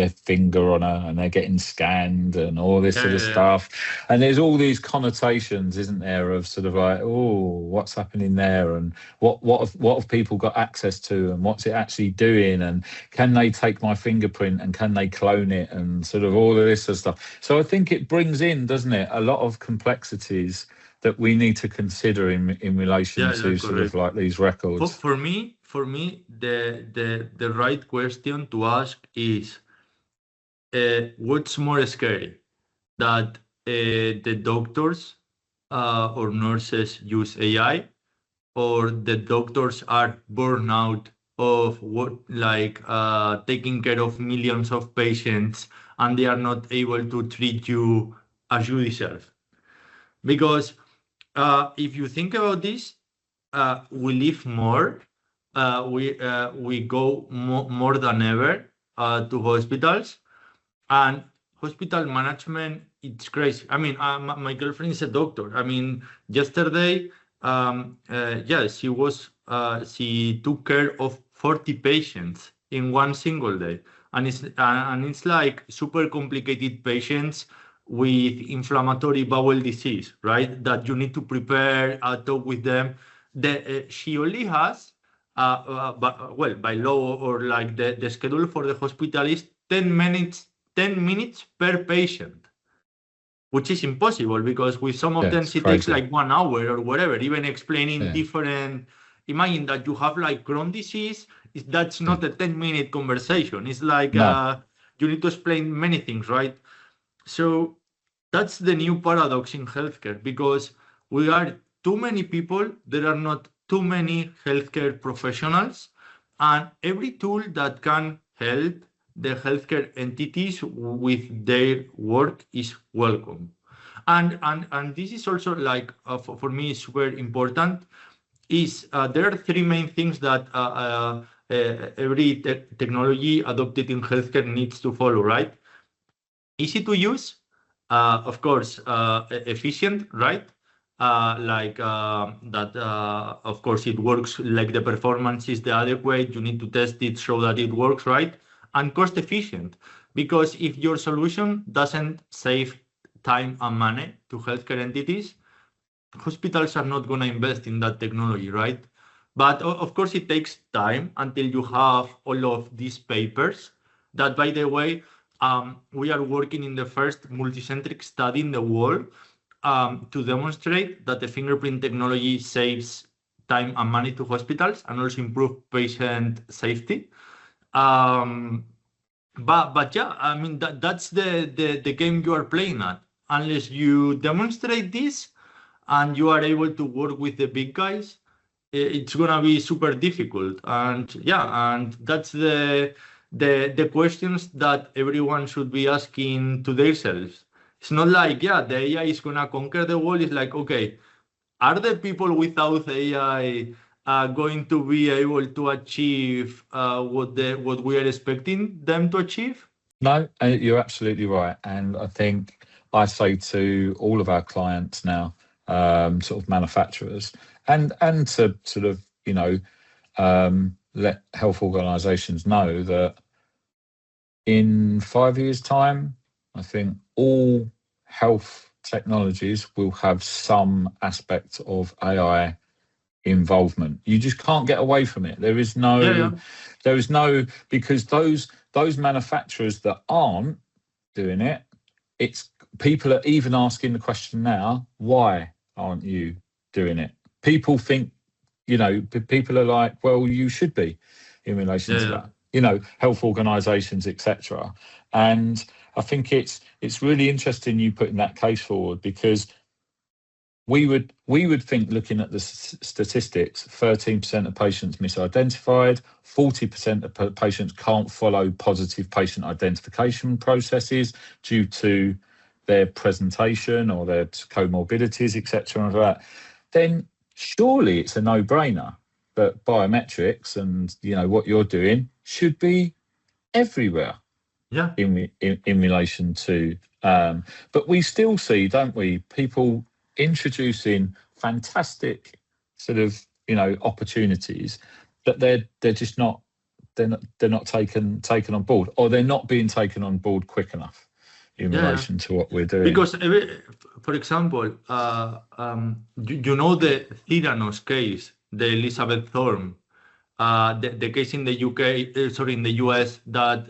finger on her and they're getting scanned and all this Yeah, sort of yeah, yeah. stuff, and there's all these connotations, isn't there, of sort of like, oh, what's happening there, and what have people got access to, and what's it actually doing, and can they take my fingerprint and can they clone it, and sort of all of this sort of stuff. So I think it brings in, doesn't it, a lot of complexities that we need to consider in relation Yeah, yeah, to sort of correct. like these For, records. for me, for me, the right question to ask is, what's more scary? That the doctors or nurses use AI, or the doctors are burned out of what, like, taking care of millions of patients, and they are not able to treat you as you deserve. Because if you think about this, we live more. We go more than ever to hospitals, and hospital management, it's crazy. I mean, my girlfriend is a doctor. I mean, yesterday, yeah, she took care of 40 patients in one single day, and it's like super complicated patients with inflammatory bowel disease, right? That you need to prepare, talk with them. She only has, well, by law, or like the schedule for the hospital is 10 minutes per patient, which is impossible, because with some of Yeah, them it's it takes crazy. like 1 hour or whatever, even explaining Yeah, different. Imagine that you have like Crohn disease. That's yeah. not a 10-minute conversation. It's like No, you need to explain many things, right? So that's the new paradox in healthcare, because we are too many people, there are not too many healthcare professionals, and every tool that can help the healthcare entities with their work is welcome. And this is also like, for me, super important, is there are three main things that every technology adopted in healthcare needs to follow, right? Easy to use, of course, efficient, right? Like that, of course, it works, like the performance is the adequate. You need to test it, show that it works, right? And cost efficient, because if your solution doesn't save time and money to healthcare entities, hospitals are not going to invest in that technology, right? But of course, it takes time until you have all of these papers. That, by the way, we are working in the first multicentric study in the world to demonstrate that the fingerprint technology saves time and money to hospitals and also improve patient safety. Um, but yeah, I mean, that's the game you are playing at. Unless you demonstrate this and you are able to work with the big guys, it's gonna be super difficult. And yeah, and that's the questions that everyone should be asking to themselves. It's not like, yeah, the AI is gonna conquer the world. It's like, okay, are the people without AI going to be able to achieve what we are expecting them to achieve? no, you're absolutely right. And I think I say to all of our clients now, sort of manufacturers, and to sort of, let health organisations know that in 5 years' time, I think all health technologies will have some aspect of AI involvement. You just can't get away from it. Yeah, yeah, There is no, because those manufacturers that aren't doing it, it's people are even asking the question now, why aren't you doing it? People think, people are like, well, you should be in relation yeah, to yeah. that, health organizations, etc. And I think it's really interesting you putting that case forward, because we would think, looking at the statistics, 13% of patients misidentified, 40% of patients can't follow positive patient identification processes due to their presentation or their comorbidities, etc. and that. Then surely it's a no-brainer that biometrics and what you're doing should be everywhere. Yeah. In relation to, but we still see, don't we, people introducing fantastic sort of opportunities that they're just not taken on board, or they're not being taken on board quick enough in relation to what we're doing. Because, for example, the Theranos case, the Elizabeth Thorne, the case in the in the US, that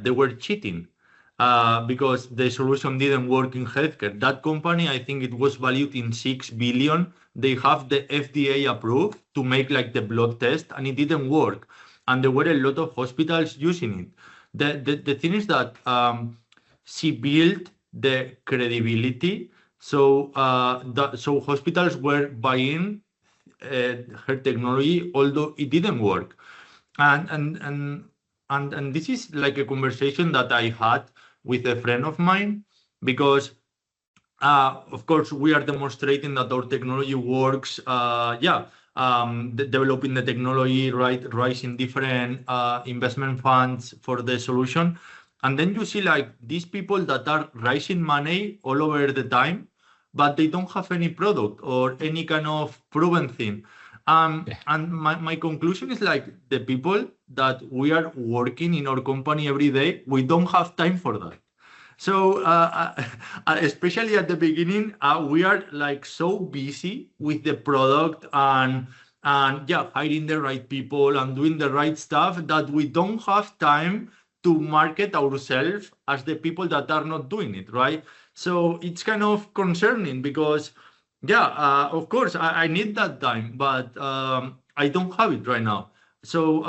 they were cheating because the solution didn't work in healthcare. That company, I think it was valued in 6 billion. They have the FDA approved to make like the blood test, and it didn't work. And there were a lot of hospitals using it. The thing is that she built the credibility, so hospitals were buying her technology, although it didn't work. And this is like a conversation that I had with a friend of mine, because of course we are demonstrating that our technology works. Developing the technology, right, raising different investment funds for the solution. And then you see like these people that are raising money all over the time, but they don't have any product or any kind of proven thing. And my conclusion is like the people that we are working in our company every day, we don't have time for that. So especially at the beginning, we are like so busy with the product and hiring the right people and doing the right stuff that we don't have time to market ourselves as the people that are not doing it, right? So it's kind of concerning, because of course I need that time, but I don't have it right now. So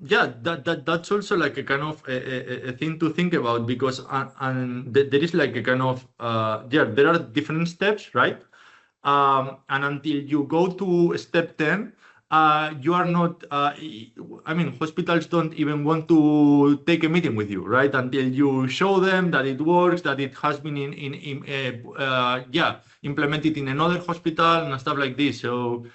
that's also like a kind of a thing to think about, because there is like a kind of there are different steps, right? And until you go to step 10, you are not, hospitals don't even want to take a meeting with you, right? Until you show them that it works, that it has been implemented in another hospital and stuff like this. So,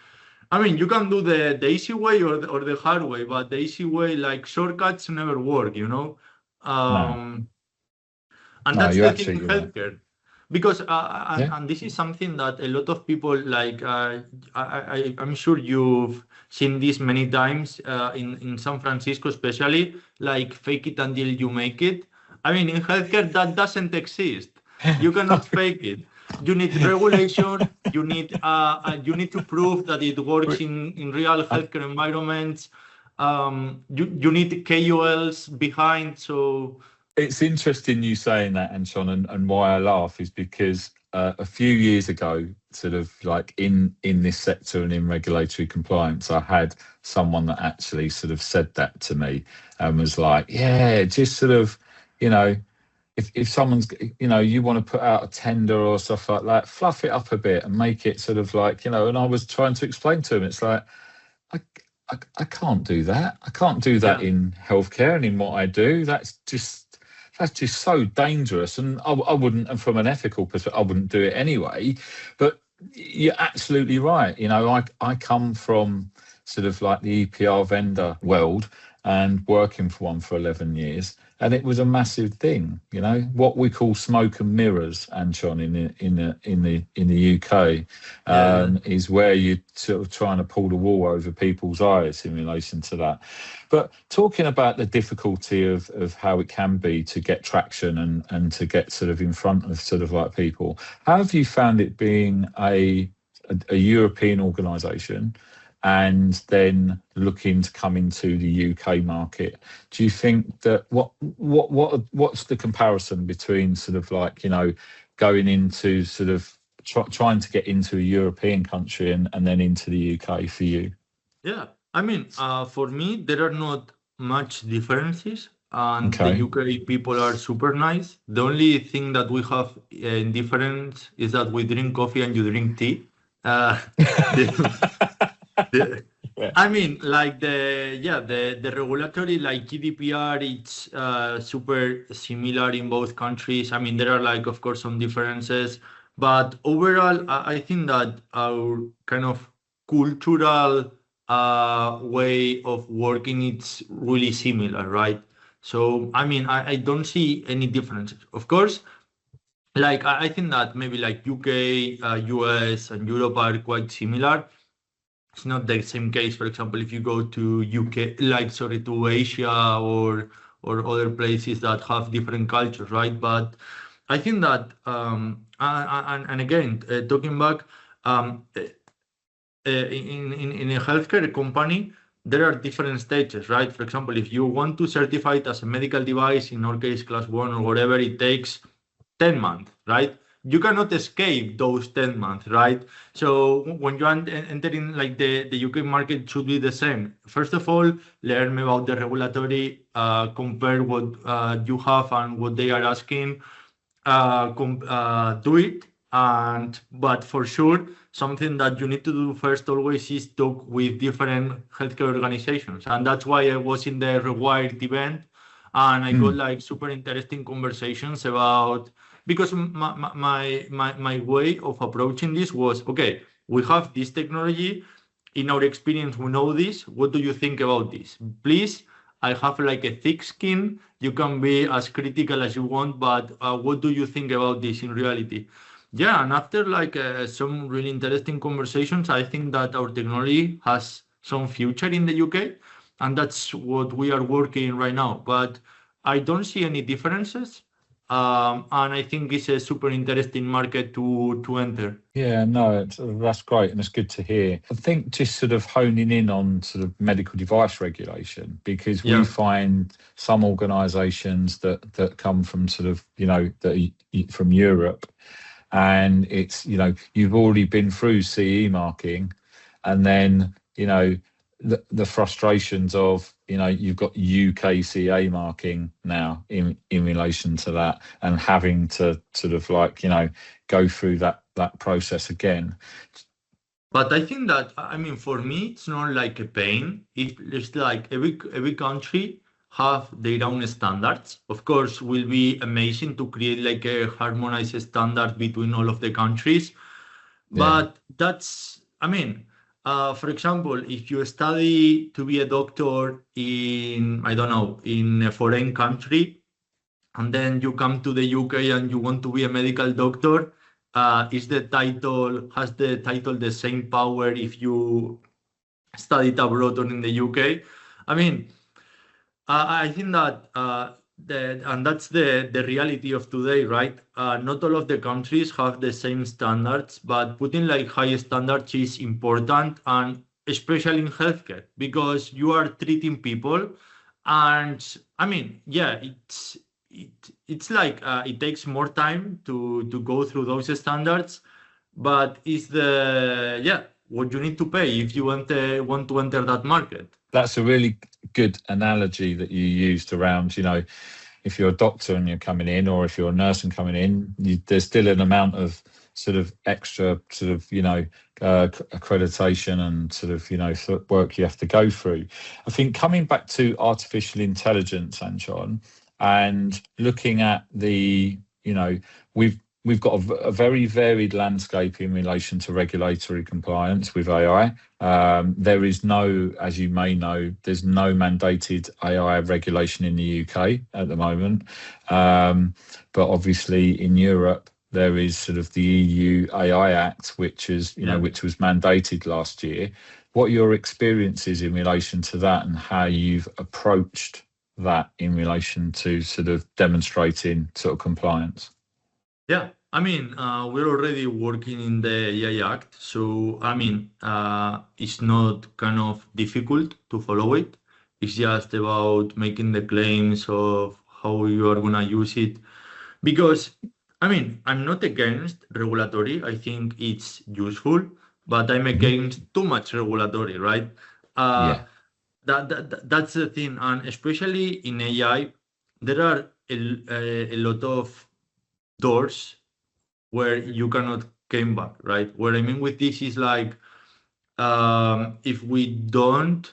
you can do the easy way or the hard way, but the easy way, like shortcuts never work, No. And that's you're the thing in healthcare. Because and this is something that a lot of people like. I'm sure you've seen this many times in San Francisco, especially, like fake it until you make it. In healthcare that doesn't exist. You cannot fake it. You need regulation. You need to prove that it works in real healthcare environments. You need KOLs behind. So. It's interesting you saying that, Antxon, and why I laugh is because a few years ago, sort of like in this sector and in regulatory compliance, I had someone that actually sort of said that to me and was like, just sort of, if someone's, you want to put out a tender or stuff like that, fluff it up a bit and make it sort of like, and I was trying to explain to him, it's like, I can't do that. I can't do that in healthcare and in what I do. That's just so dangerous, and I wouldn't, and from an ethical perspective, I wouldn't do it anyway. But you're absolutely right. I come from sort of like the EPR vendor world and working for one for 11 years, and it was a massive thing. What we call smoke and mirrors, Antxon, in the UK, is where you're sort of trying to pull the wool over people's eyes in relation to that. But talking about the difficulty of how it can be to get traction and to get sort of in front of sort of like people, how have you found it being a European organisation and then looking to come into the UK market? Do you think that what's the comparison between sort of like, going into sort of trying to get into a European country and then into the UK for you? Yeah. For me, there are not much differences. and the UK people are super nice. The only thing that we have in difference is that we drink coffee and you drink tea. The, the, Yeah. I mean, like the regulatory like GDPR, it's super similar in both countries. I mean, there are like of course some differences, but overall, I think that our kind of cultural way of working it's really similar, right? So I mean, I don't see any differences. Of course, like I think that maybe like UK, US, and Europe are quite similar. It's not the same case, for example, if you go to UK, like sorry, to Asia or other places that have different cultures, right? But I think that and again, talking back, in a healthcare company, there are different stages, right? For example, if you want to certify it as a medical device, in our case, class one or whatever, it takes 10 months, right? You cannot escape those 10 months, right? So when you enter in like the UK market should be the same. First of all, learn about the regulatory, compare what you have and what they are asking, do it. And but for sure, something that you need to do first always is talk with different healthcare organizations, and that's why I was in the Rewired event, and I got like super interesting conversations about because my way of approaching this was okay. We have this technology. In our experience, we know this. What do you think about this? Please, I have like a thick skin. You can be as critical as you want, but what do you think about this in reality? Yeah, and after like some really interesting conversations, I think that our technology has some future in the UK, and that's what we are working right now. But I don't see any differences, and I think it's a super interesting market to enter. Yeah, no, that's great, and it's good to hear. I think just sort of honing in on sort of medical device regulation, because we Yeah. find some organisations that come from sort of from Europe, and it's you've already been through CE marking, and then the frustrations of you've got UKCA marking now in relation to that, and having to sort of like go through that process again. But I think that I mean for me it's not like a pain. It's like every country have their own standards. Of course, will be amazing to create like a harmonized standard between all of the countries. Yeah. But that's I mean, for example, if you study to be a doctor in I don't know in a foreign country, and then you come to the UK and you want to be a medical doctor, has the title the same power if you studied abroad or in the UK? I mean, I think that and that's the reality of today, right? Not all of the countries have the same standards, but putting like high standards is important, and especially in healthcare because you are treating people, and I mean, yeah, it's like it takes more time to go through those standards, but it's the yeah what you need to pay if you want to enter that market. That's a really good analogy that you used around, if you're a doctor and you're coming in, or if you're a nurse and coming in, there's still an amount of sort of extra sort of, accreditation and sort of, work you have to go through. I think coming back to artificial intelligence, Antxon, and looking at we've got a very varied landscape in relation to regulatory compliance with AI. There is no, as you may know, there's no mandated AI regulation in the UK at the moment. But obviously in Europe, there is sort of the EU AI Act, which is, which was mandated last year. What are your experiences in relation to that, and how you've approached that in relation to sort of demonstrating sort of compliance? Yeah, I mean, we're already working in the AI Act, so I mean, it's not kind of difficult to follow it. It's just about making the claims of how you are gonna use it. Because, I mean, I'm not against regulatory. I think it's useful, but I'm against too much regulatory, right? Uh, Yeah. that's the thing, and especially in AI. there are a lot of doors where you cannot came back, right? What I mean with this is like, if we don't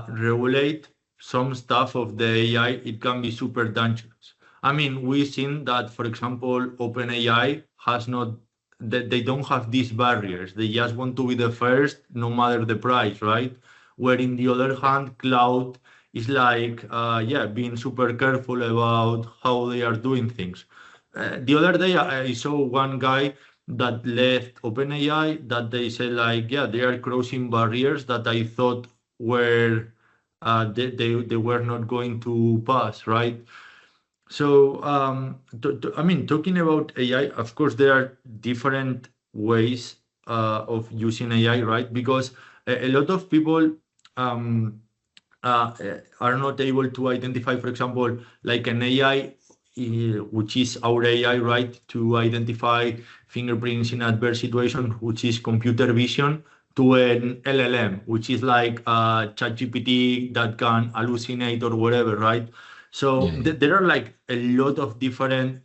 regulate some stuff of the AI, it can be super dangerous. I mean, we've seen that, for example, OpenAI has not, they don't have these barriers. They just want to be the first, no matter the price, right? Where in the other hand, cloud is like, yeah, being super careful about how they are doing things. The other day, I saw one guy that left OpenAI that they said like, yeah, they are crossing barriers that I thought were they were not going to pass, right? So, I mean, talking about AI, of course, there are different ways of using AI, right? Because a lot of people um, are not able to identify, for example, like an AI, which is our AI, right, to identify fingerprints in adverse situation, which is computer vision, to an LLM, which is like ChatGPT that can hallucinate or whatever, right? So Yeah. there are like a lot of different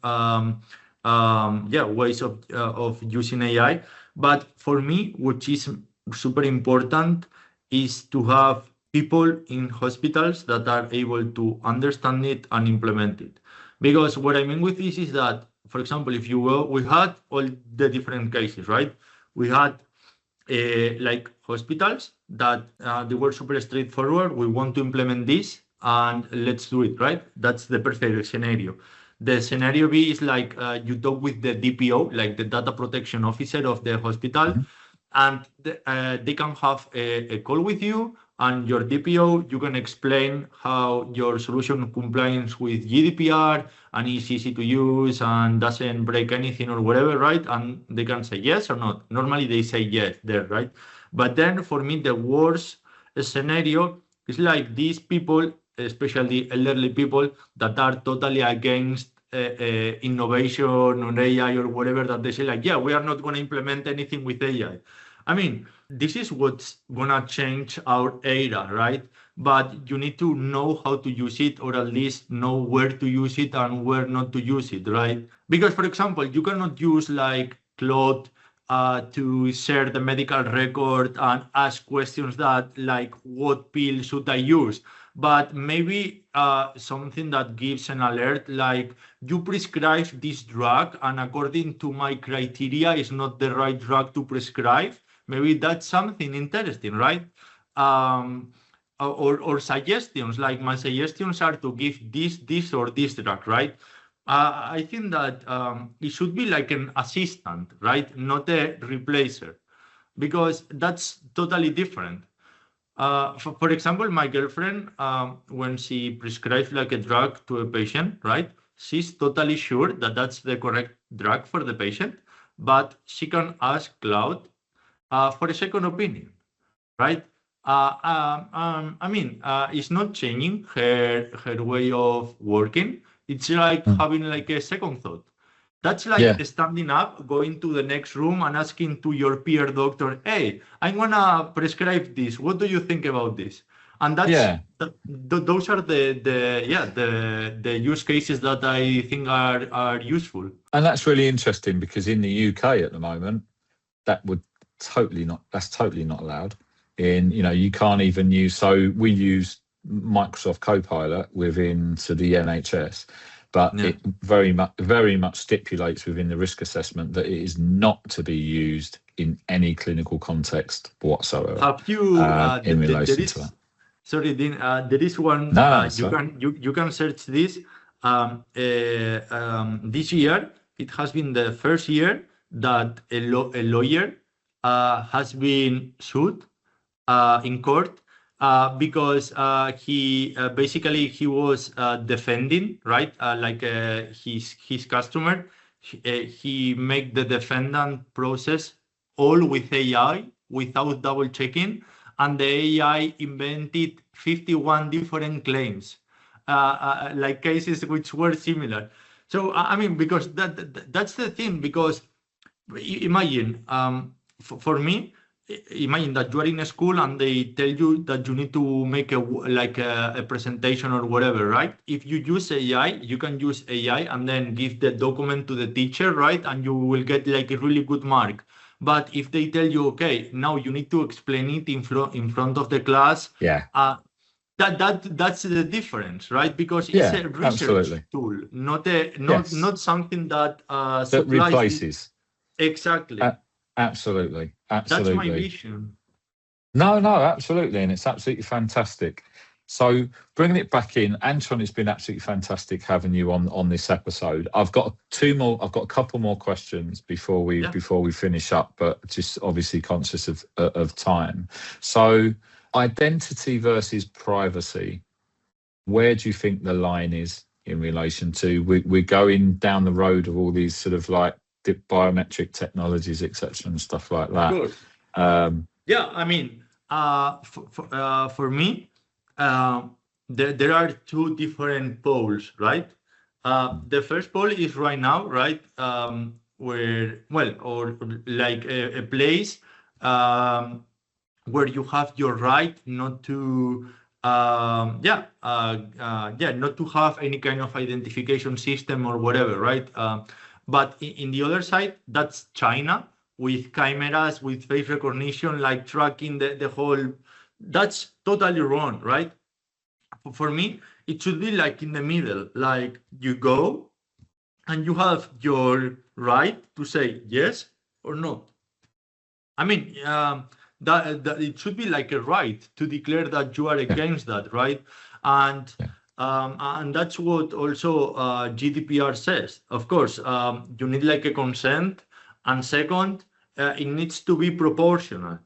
yeah, ways of using AI. But for me, which is super important, is to have people in hospitals that are able to understand it and implement it. Because what I mean with this is that, for example, if you will, we had all the different cases, right? We had like hospitals that they were super straightforward. We want to implement this and let's do it, right? That's the perfect scenario. The scenario B is like you talk with the DPO, like the data protection officer of the hospital, Mhm. and they can have a call with you and your DPO. You can explain how your solution complies with GDPR and is easy to use and doesn't break anything or whatever, right? And they can say yes or not. Normally they say yes there, right? But then for me, the worst scenario is like these people, especially elderly people, that are totally against innovation on AI or whatever, that they say like, yeah, we are not going to implement anything with AI. I mean, this is what's gonna change our era, right? But you need to know how to use it, or at least know where to use it and where not to use it, right? Because, for example, you cannot use like Claude to share the medical record and ask questions that like, what pill should I use? But maybe something that gives an alert like, you prescribe this drug and according to my criteria is not the right drug to prescribe. Maybe that's something interesting, right? Um, or suggestions, like my suggestions are to give this, or this drug, right? I think that it should be like an assistant, right? Not a replacer, because that's totally different. For example, my girlfriend, when she prescribes like a drug to a patient, right? She's totally sure that that's the correct drug for the patient, but she can ask Cloud for a second opinion, right? I mean, it's not changing her way of working. It's like Mm. having like a second thought. That's like Yeah. standing up, going to the next room, and asking to your peer doctor, "Hey, I'm gonna prescribe this. What do you think about this?" And Yeah. those are the use cases that I think are useful. And that's really interesting because in the UK at the moment, that would that's totally not allowed. You can't even use, so we use Microsoft Copilot within to the NHS, but Yeah. it very much stipulates within the risk assessment that it is not to be used in any clinical context whatsoever Have you? in There relation to that. is. Sorry, Dean. There is one. No, no, so You can search this. This year, it has been the first year that a lawyer has been sued in court because basically he was defending, right, like his customer. He made the defendant process all with AI without double checking, and the AI invented 51 different claims, like cases which were similar. So I mean, because that's the thing. Because imagine, for me. imagine that you are in a school and they tell you that you need to make a presentation or whatever, right? If you use AI, you can use AI and then give the document to the teacher, right? And you will get like a really good mark. But if they tell you, okay, now you need to explain it in front of the class, Yeah. That's the difference, right? Because it's Yeah, a research absolutely. tool, not Yes. something that That supplies it. replaces. Exactly. Absolutely. That's my Absolutely. vision. No, absolutely. And it's absolutely fantastic. So bringing it back in, Antxon, it's been absolutely fantastic having you on this episode. I've got a couple more questions before we finish up, but just obviously conscious of time. So identity versus privacy, where do you think the line is in relation to we're going down the road of all these sort of like biometric technologies, etc., and stuff like Of that? course. Yeah, I mean, for me, there are two different poles, right? The first pole is right now, right? Or like a place where you have your right not to, not to have any kind of identification system or whatever, right? But in the other side, that's China with cameras, with face recognition, like tracking the whole. That's totally wrong, right? For me, it should be like in the middle, like you go and you have your right to say yes or no. I mean, that it should be like a right to declare that you are Yeah. against that, right? And Yeah. and that's what also GDPR says. Of course, you need like a consent, and second, it needs to be proportional.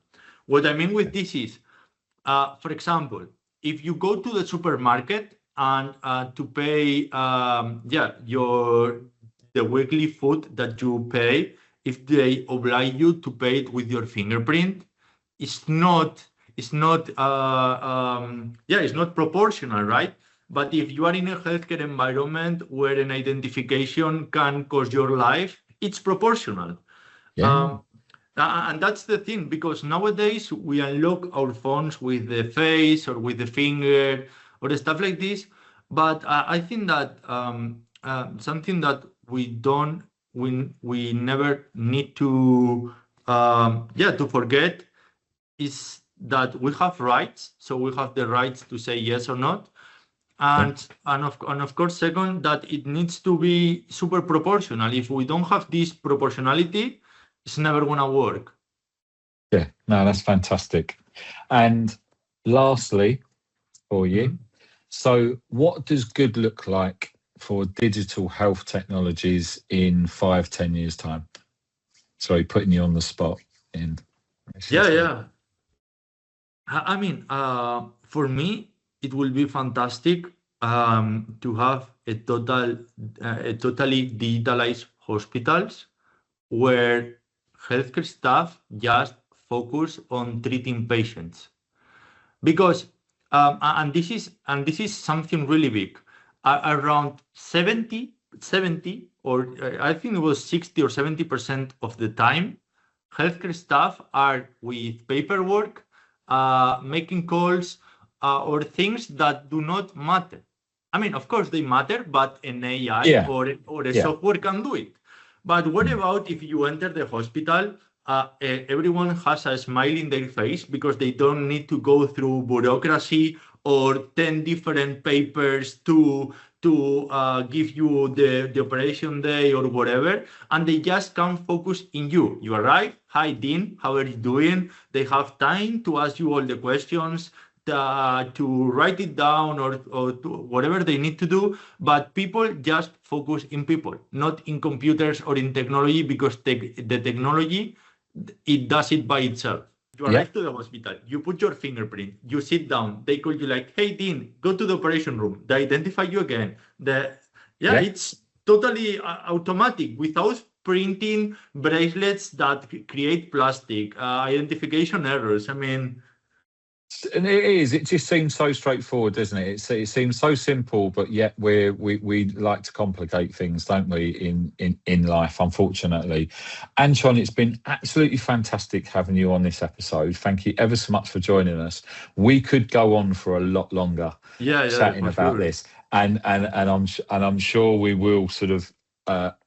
What I mean with this is, for example, if you go to the supermarket and to pay, the weekly food that you pay, if they oblige you to pay it with your fingerprint, it's not it's not it's not proportional, right? But if you are in a healthcare environment where an identification can cost your life, it's proportional. Yeah. And that's the thing, because nowadays we unlock our phones with the face or with the finger or stuff like this. But I think that something that we never need to to forget is that we have rights. So we have the rights to say yes or not. Yeah. And of course, second, that it needs to be super proportional. If we don't have this proportionality, it's never gonna work. Yeah. No, that's fantastic. And lastly, for you, so what does good look like for digital health technologies in 5-10 years time? Sorry, putting you on the spot in. Yeah. I mean, for me, it will be fantastic to have a totally digitalized hospitals where healthcare staff just focus on treating patients. Because and this is something really big. Around 70 or I think it was 60 or 70% of the time, healthcare staff are with paperwork, making calls, or things that do not matter. I mean, of course they matter, but an AI Yeah. or a Yeah. software can do it. But what about if you enter the hospital? Everyone has a smile in their face because they don't need to go through bureaucracy or 10 different papers to give you the operation day or whatever, and they just can focus in you. You arrive, hi Dean, how are you doing? They have time to ask you all the questions, to write it down or to whatever they need to do, but people just focus in people, not in computers or in technology, because the technology, it does it by itself. You arrive to the hospital, you put your fingerprint, you sit down, they call you like, hey Dean, go to the operation room, they identify you again. It's totally automatic without printing bracelets that create plastic identification errors. I mean, And it is. It just seems so straightforward, doesn't it? It seems so simple, but yet we like to complicate things, don't we? In life, unfortunately. Antxon, it's been absolutely fantastic having you on this episode. Thank you ever so much for joining us. We could go on for a lot longer, chatting for about sure. this, and I'm sure we will sort of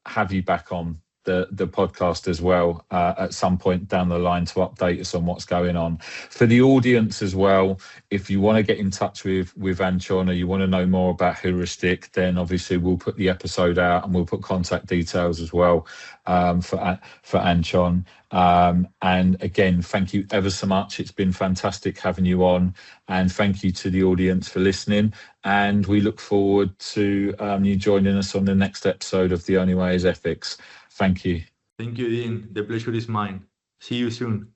have you back on the podcast as well at some point down the line to update us on what's going on. For the audience as well, if you want to get in touch with Antxon or you want to know more about Heuristik, then obviously we'll put the episode out and we'll put contact details as well for Antxon. And again, thank you ever so much. It's been fantastic having you on, and thank you to the audience for listening. And we look forward to you joining us on the next episode of The Only Way is Ethics. Thank you. Thank you, Dean. The pleasure is mine. See you soon.